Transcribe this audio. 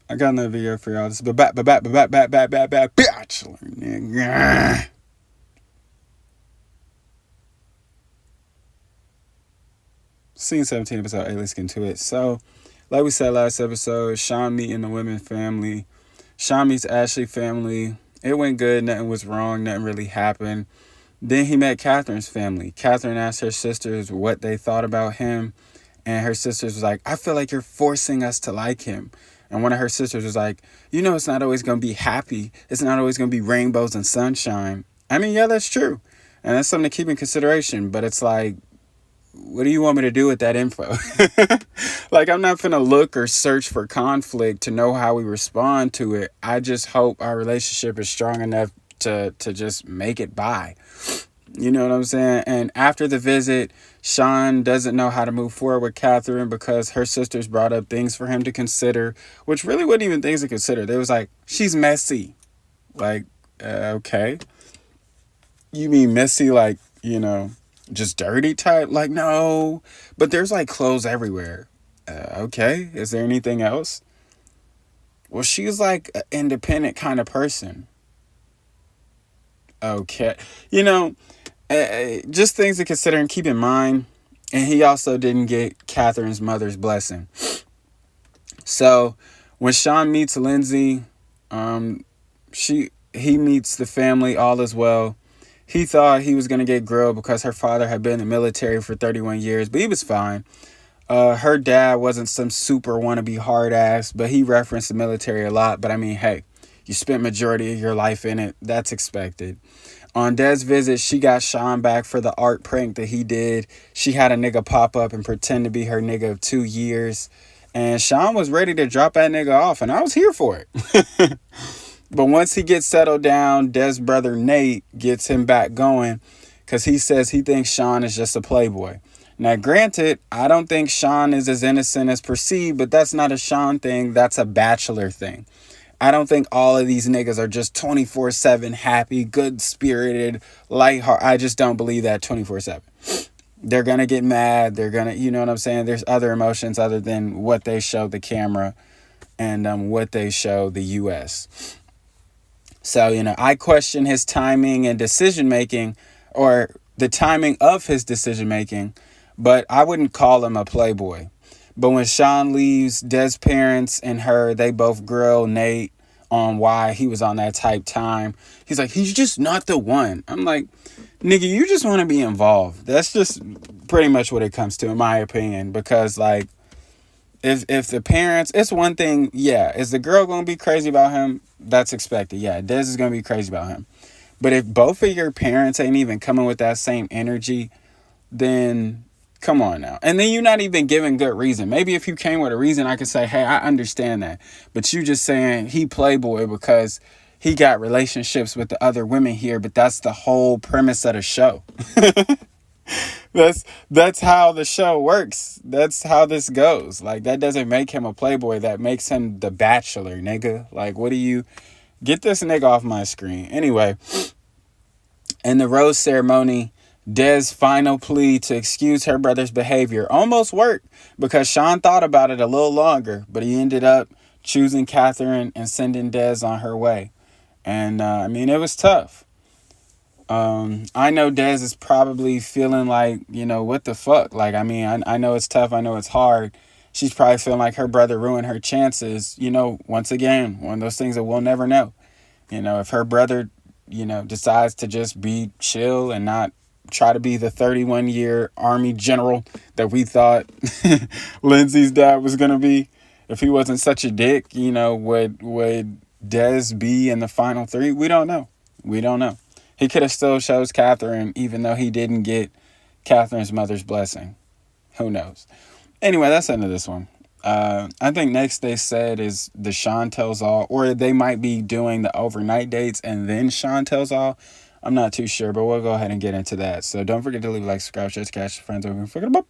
I got another video for y'all. This is Bachelor, nigga. Scene 17, episode 8. Let's get into it. So, like we said last episode, Sean meeting the women family. Sean meets Ashley family. It went good. Nothing was wrong. Nothing really happened. Then he met Catherine's family. Catherine asked her sisters what they thought about him. And her sisters was like, I feel like you're forcing us to like him. And one of her sisters was like, it's not always going to be happy. It's not always going to be rainbows and sunshine. I mean, yeah, that's true. And that's something to keep in consideration. But it's like, what do you want me to do with that info? Like, I'm not finna look or search for conflict to know how we respond to it. I just hope our relationship is strong enough to just make it by. You know what I'm saying? And after the visit, Sean doesn't know how to move forward with Catherine because her sisters brought up things for him to consider, which really wasn't even things to consider. They was like, she's messy. Like, okay. You mean messy like, just dirty type? Like, no. But there's like clothes everywhere. Okay. Is there anything else? Well, she's like an independent kind of person. Okay. Just things to consider and keep in mind. And he also didn't get Catherine's mother's blessing. So when Sean meets Lindsay, he meets the family, all is well. He thought he was going to get grilled because her father had been in the military for 31 years, but he was fine. Her dad wasn't some super wannabe hard ass, but he referenced the military a lot. But I mean, hey, you spent majority of your life in it. That's expected. On Des' visit, she got Sean back for the art prank that he did. She had a nigga pop up and pretend to be her nigga of 2 years. And Sean was ready to drop that nigga off, and I was here for it. But once he gets settled down, Des' brother Nate gets him back going because he says he thinks Sean is just a playboy. Now, granted, I don't think Sean is as innocent as perceived, but that's not a Sean thing. That's a Bachelor thing. I don't think all of these niggas are just 24/7 happy, good-spirited, lighthearted. I just don't believe that 24/7. They're going to get mad. They're going to, you know what I'm saying? There's other emotions other than what they show the camera and what they show the U.S. So, I question his timing and decision-making, or the timing of his decision-making, but I wouldn't call him a playboy. But when Sean leaves, Des' parents and her, they both grill Nate on why he was on that type time. He's like, he's just not the one. I'm like, nigga, you just want to be involved. That's just pretty much what it comes to, in my opinion. Because, like, if the parents, it's one thing, yeah, is the girl going to be crazy about him? That's expected. Yeah, Des is going to be crazy about him. But if both of your parents ain't even coming with that same energy, then come on now. And then you're not even giving good reason. Maybe if you came with a reason, I could say, hey, I understand that. But you just saying he playboy because he got relationships with the other women here. But that's the whole premise of the show. That's how the show works. That's how this goes. Like, that doesn't make him a playboy. That makes him the Bachelor, nigga. Like, what do you... Get this nigga off my screen. Anyway, in the rose ceremony, Des' final plea to excuse her brother's behavior almost worked because Sean thought about it a little longer, but he ended up choosing Catherine and sending Des on her way. And, it was tough. I know Des is probably feeling like, what the fuck? Like, I know it's tough. I know it's hard. She's probably feeling like her brother ruined her chances. Once again, one of those things that we'll never know. If her brother, decides to just be chill and not try to be the 31-year Army general that we thought Lindsay's dad was going to be. If he wasn't such a dick, would Des be in the final 3? We don't know. He could have still chose Catherine even though he didn't get Catherine's mother's blessing. Who knows? Anyway, that's the end of this one. I think next they said is the Sean Tells All, or they might be doing the overnight dates and then Sean Tells All. I'm not too sure, but we'll go ahead and get into that. So don't forget to leave a like, subscribe, share, catch your friends over and forget about